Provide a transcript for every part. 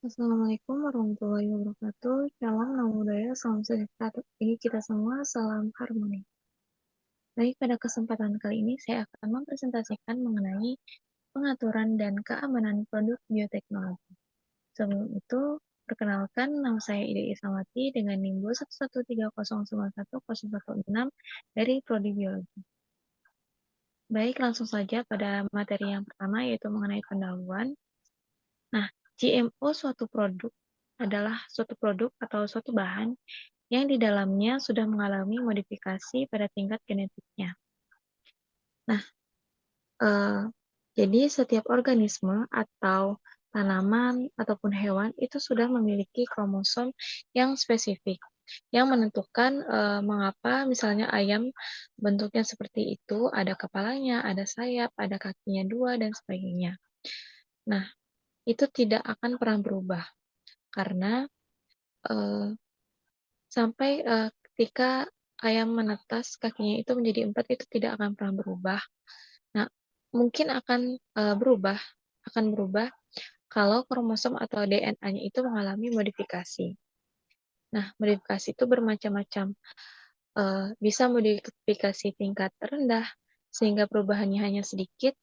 Assalamualaikum warahmatullahi wabarakatuh. Shalom, namo buddhaya, salam sejahtera. Ini kita semua, salam harmoni. Baik, pada kesempatan kali ini saya akan mempresentasikan mengenai pengaturan dan keamanan produk bioteknologi. Sebelum itu, perkenalkan nama saya Ida Isawati dengan NIM 21130910116 dari Prodi Biologi. Baik, langsung saja pada materi yang pertama yaitu mengenai pendahuluan. Nah, GMO suatu produk adalah suatu produk atau suatu bahan yang di dalamnya sudah mengalami modifikasi pada tingkat genetiknya. Nah, jadi setiap organisme atau tanaman ataupun hewan itu sudah memiliki kromosom yang spesifik yang menentukan mengapa misalnya ayam bentuknya seperti itu, ada kepalanya, ada sayap, ada kakinya dua, dan sebagainya. Nah, itu tidak akan pernah berubah karena sampai ketika ayam menetas kakinya itu menjadi 4 itu tidak akan pernah berubah. Nah, mungkin akan berubah kalau kromosom atau DNA-nya itu mengalami modifikasi. Nah, modifikasi itu bermacam-macam. Bisa modifikasi tingkat rendah sehingga perubahannya hanya sedikit,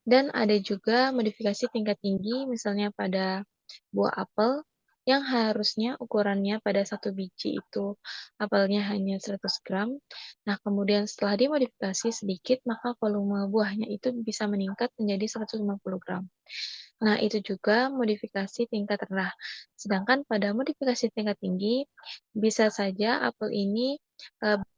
dan ada juga modifikasi tingkat tinggi, misalnya pada buah apel, yang harusnya ukurannya pada satu biji itu apelnya hanya 100 gram. Nah, kemudian setelah dimodifikasi sedikit, maka volume buahnya itu bisa meningkat menjadi 150 gram. Nah, itu juga modifikasi tingkat rendah. Sedangkan pada modifikasi tingkat tinggi, bisa saja apel ini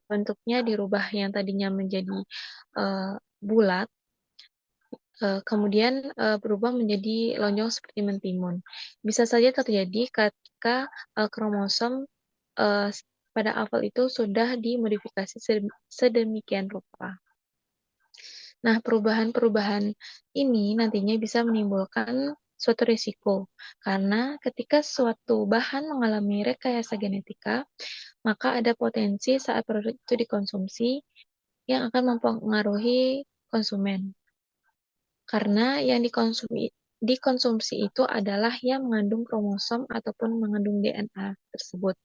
bentuknya dirubah yang tadinya menjadi bulat, kemudian berubah menjadi lonjong seperti mentimun. Bisa saja terjadi ketika kromosom pada apel itu sudah dimodifikasi sedemikian rupa. Nah, perubahan-perubahan ini nantinya bisa menimbulkan suatu risiko, karena ketika suatu bahan mengalami rekayasa genetika, maka ada potensi saat produk itu dikonsumsi yang akan mempengaruhi konsumen. Karena yang dikonsumsi itu adalah yang mengandung kromosom ataupun mengandung DNA tersebut.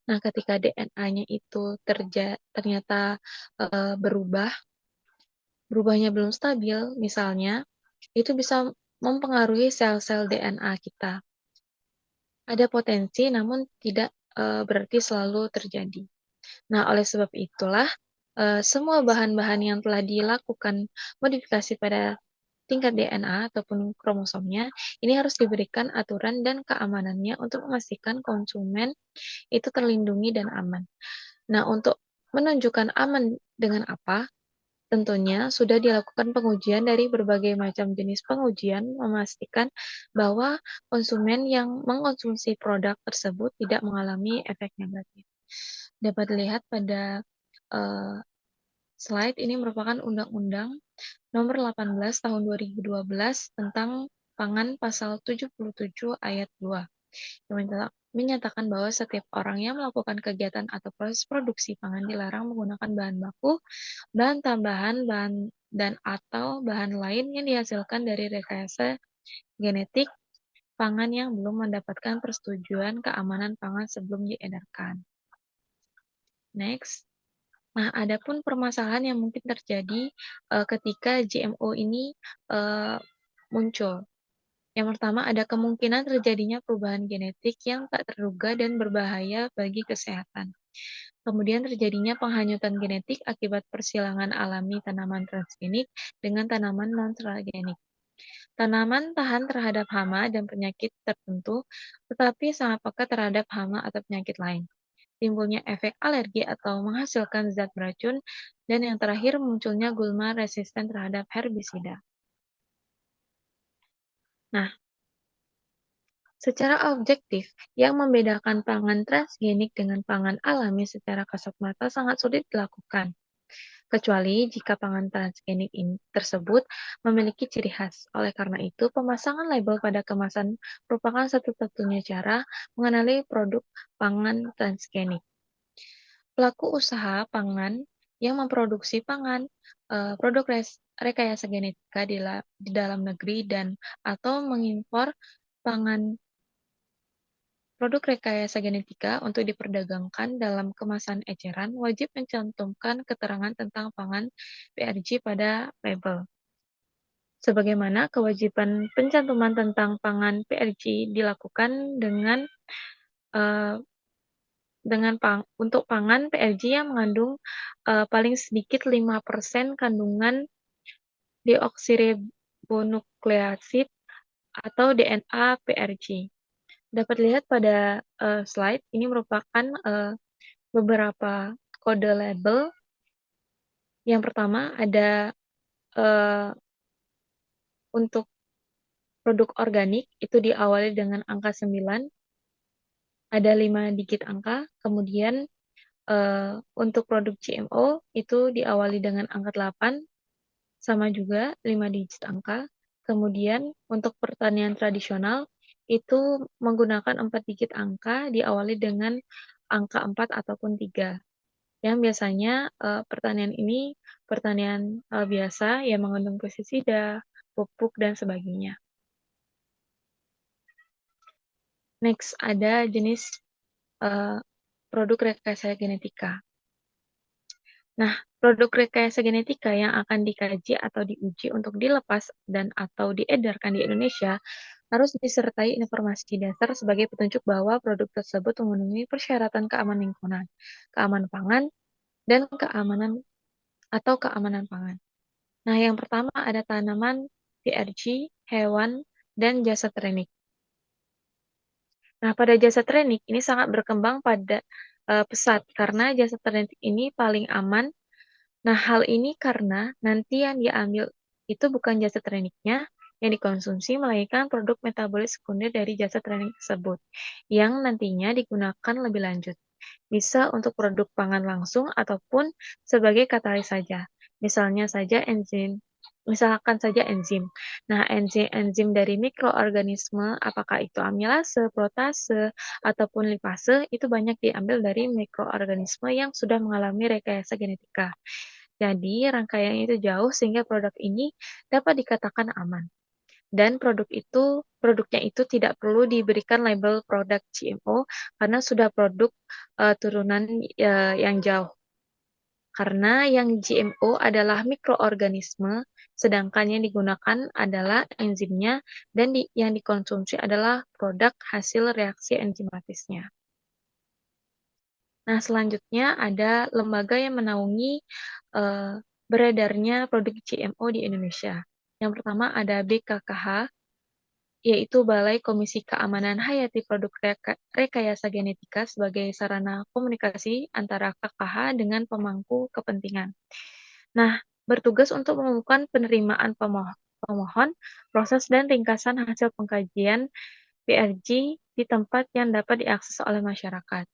Nah, ketika DNA-nya itu ternyata berubahnya belum stabil, misalnya, itu bisa mempengaruhi sel-sel DNA kita. Ada potensi, namun tidak berarti selalu terjadi. Nah, oleh sebab itulah, semua bahan-bahan yang telah dilakukan modifikasi pada tingkat DNA ataupun kromosomnya, ini harus diberikan aturan dan keamanannya untuk memastikan konsumen itu terlindungi dan aman. Nah, untuk menunjukkan aman dengan apa, tentunya sudah dilakukan pengujian dari berbagai macam jenis pengujian, memastikan bahwa konsumen yang mengkonsumsi produk tersebut tidak mengalami efek negatif. Dapat dilihat pada slide ini merupakan Undang-Undang Nomor 18 Tahun 2012 tentang Pangan Pasal 77 Ayat 2 yang menyatakan bahwa setiap orang yang melakukan kegiatan atau proses produksi pangan dilarang menggunakan bahan baku, bahan tambahan, bahan dan atau bahan lain yang dihasilkan dari rekayasa genetik pangan yang belum mendapatkan persetujuan keamanan pangan sebelum diedarkan. Next. Nah, adapun permasalahan yang mungkin terjadi ketika GMO ini muncul. Yang pertama, ada kemungkinan terjadinya perubahan genetik yang tak terduga dan berbahaya bagi kesehatan. Kemudian terjadinya penghanyutan genetik akibat persilangan alami tanaman transgenik dengan tanaman non-transgenik. Tanaman tahan terhadap hama dan penyakit tertentu, tetapi sangat peka terhadap hama atau penyakit lain. Timbulnya efek alergi atau menghasilkan zat beracun, dan yang terakhir munculnya gulma resisten terhadap herbisida. Nah, secara objektif, yang membedakan pangan transgenik dengan pangan alami secara kasat mata sangat sulit dilakukan, kecuali jika pangan transgenik tersebut memiliki ciri khas. Oleh karena itu, pemasangan label pada kemasan merupakan satu-satunya cara mengenali produk pangan transgenik. Pelaku usaha pangan yang memproduksi produk rekayasa genetika di dalam negeri dan atau mengimpor pangan Produk rekayasa genetika untuk diperdagangkan dalam kemasan eceran wajib mencantumkan keterangan tentang pangan PRG pada label. Sebagaimana kewajiban pencantuman tentang pangan PRG dilakukan eee, untuk pangan PRG yang mengandung, paling sedikit 5% kandungan deoksiribonukleasid atau DNA PRG. Dapat lihat pada, slide ini merupakan, beberapa kode label. Yang pertama ada, eee, untuk produk organik itu diawali dengan angka 9, ada 5 digit angka, kemudian, untuk produk GMO itu diawali dengan angka 8, sama juga 5 digit angka. Kemudian untuk pertanian tradisional itu menggunakan 4 digit angka diawali dengan angka 4 ataupun 3. Yang biasanya, pertanian ini pertanian, biasa yang mengandung pestisida, pupuk, dan sebagainya. Next, ada jenis, eee, produk rekayasa genetika. Nah, produk rekayasa genetika yang akan dikaji atau diuji untuk dilepas dan atau diedarkan di Indonesia harus disertai informasi dasar sebagai petunjuk bahwa produk tersebut memenuhi persyaratan keamanan lingkungan, keamanan pangan, dan keamanan pangan. Nah, yang pertama ada tanaman, PRG, hewan, dan jasa training. Nah, pada jasa training ini sangat berkembang pada pesat karena jasa training ini paling aman. Nah, hal ini karena nanti yang diambil itu bukan jasa trainingnya yang dikonsumsi, melainkan produk metabolit sekunder dari jasa training tersebut, yang nantinya digunakan lebih lanjut. Bisa untuk produk pangan langsung ataupun sebagai katalis saja. Misalkan saja enzim. Nah, enzim dari mikroorganisme, apakah itu amilase, protase, ataupun lipase, itu banyak diambil dari mikroorganisme yang sudah mengalami rekayasa genetika. Jadi, rangkaiannya itu jauh sehingga produk ini dapat dikatakan aman. Dan produknya itu tidak perlu diberikan label produk GMO karena sudah produk, turunan, yang jauh. Karena yang GMO adalah mikroorganisme, sedangkan yang digunakan adalah enzimnya dan yang dikonsumsi adalah produk hasil reaksi enzimatisnya. Nah, selanjutnya ada lembaga yang menaungi, eee, beredarnya produk GMO di Indonesia. Yang pertama ada BKKH, yaitu Balai Komisi Keamanan Hayati Produk Rekayasa Genetika sebagai sarana komunikasi antara KKH dengan pemangku kepentingan. Nah, bertugas untuk mengumumkan penerimaan pemohon, proses dan ringkasan hasil pengkajian PRG di tempat yang dapat diakses oleh masyarakat.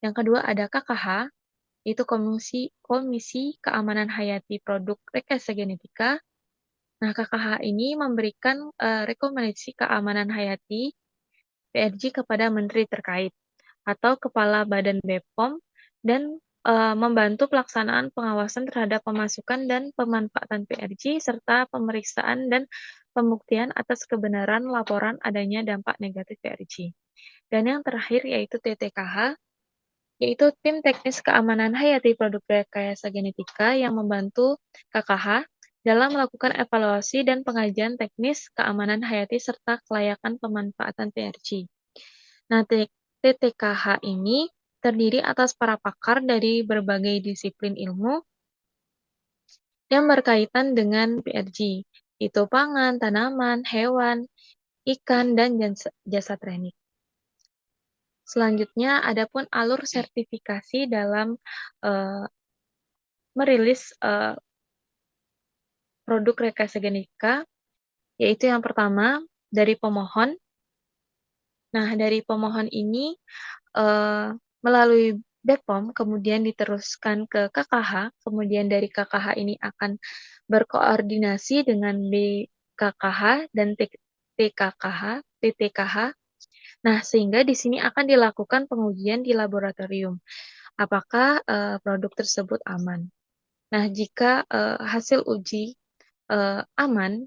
Yang kedua ada KKH, yaitu Komisi Keamanan Hayati Produk Rekayasa Genetika. Nah, KKH ini memberikan, rekomendasi keamanan hayati PRG kepada menteri terkait atau kepala Badan BPOM dan, membantu pelaksanaan pengawasan terhadap pemasukan dan pemanfaatan PRG serta pemeriksaan dan pembuktian atas kebenaran laporan adanya dampak negatif PRG. Dan yang terakhir yaitu TTKH, yaitu Tim Teknis Keamanan Hayati Produk Rekayasa Genetika yang membantu KKH dalam melakukan evaluasi dan pengajian teknis keamanan hayati serta kelayakan pemanfaatan PRG. Nah, TTKH ini terdiri atas para pakar dari berbagai disiplin ilmu yang berkaitan dengan PRG, itu pangan, tanaman, hewan, ikan, dan jasa training. Selanjutnya, adapun alur sertifikasi dalam merilis produk rekayasa genetika, yaitu yang pertama dari pemohon. Nah, dari pemohon ini melalui BPOM kemudian diteruskan ke KKH, kemudian dari KKH ini akan berkoordinasi dengan BKKH dan TTKH. Nah, sehingga di sini akan dilakukan pengujian di laboratorium. Apakah produk tersebut aman? Nah, jika hasil uji aman,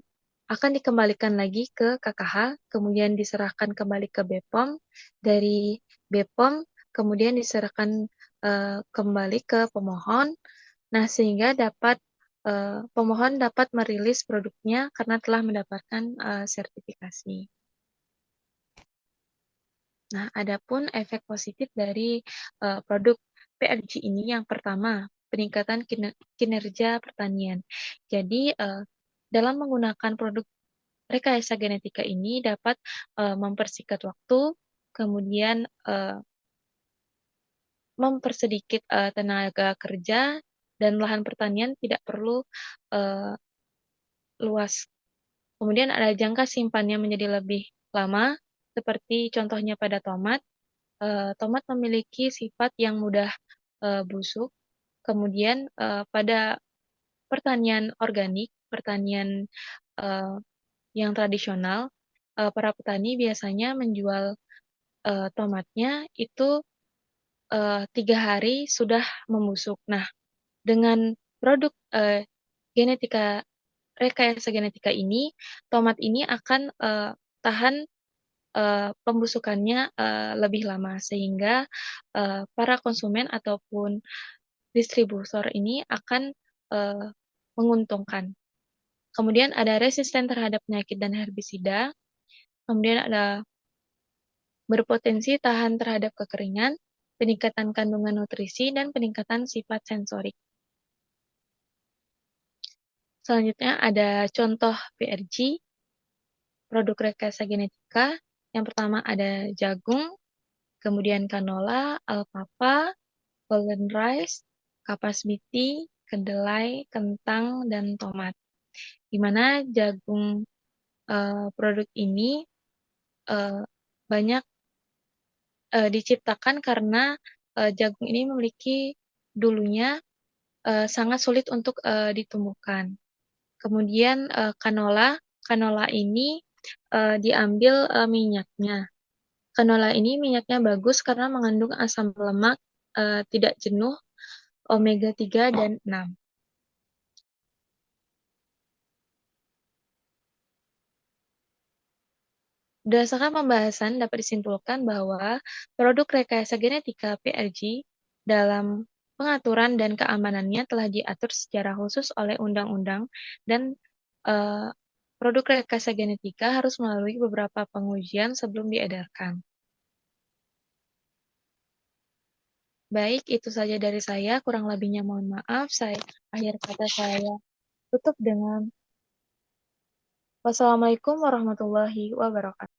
akan dikembalikan lagi ke KKH, kemudian diserahkan kembali ke BPOM, dari BPOM kemudian diserahkan kembali ke pemohon. Nah, sehingga pemohon dapat merilis produknya karena telah mendapatkan sertifikasi. Nah, adapun efek positif dari produk PRG ini yang pertama, peningkatan kinerja pertanian. Jadi, dalam menggunakan produk rekayasa genetika ini dapat mempersingkat waktu, kemudian mempersedikit tenaga kerja dan lahan pertanian tidak perlu luas. Kemudian ada jangka simpannya menjadi lebih lama, seperti contohnya pada tomat. Tomat memiliki sifat yang mudah busuk. Kemudian pada pertanian organik, pertanian eee, yang tradisional, para petani biasanya menjual tomatnya itu 3 hari sudah membusuk. Nah, dengan produk genetika rekayasa genetika ini, tomat ini akan tahan pembusukannya lebih lama, sehingga para konsumen ataupun distributor ini akan eee, menguntungkan. Kemudian ada resisten terhadap penyakit dan herbisida, kemudian ada berpotensi tahan terhadap kekeringan, peningkatan kandungan nutrisi, dan peningkatan sifat sensorik. Selanjutnya ada contoh PRG, produk rekayasa genetika. Yang pertama ada jagung, kemudian canola, alfalfa, golden rice, kapas biti, kedelai, kentang, dan tomat. Di mana jagung produk ini eee, banyak diciptakan karena jagung ini memiliki dulunya sangat sulit untuk ditumbuhkan. Kemudian canola ini diambil minyaknya. Canola ini minyaknya bagus karena mengandung asam lemak tidak jenuh, omega 3 dan 6. Berdasarkan pembahasan, dapat disimpulkan bahwa produk rekayasa genetika (PRG) dalam pengaturan dan keamanannya telah diatur secara khusus oleh undang-undang dan eee, produk rekayasa genetika harus melalui beberapa pengujian sebelum diedarkan. Baik, itu saja dari saya, kurang lebihnya mohon maaf. Akhir kata saya tutup dengan wassalamualaikum warahmatullahi wabarakatuh.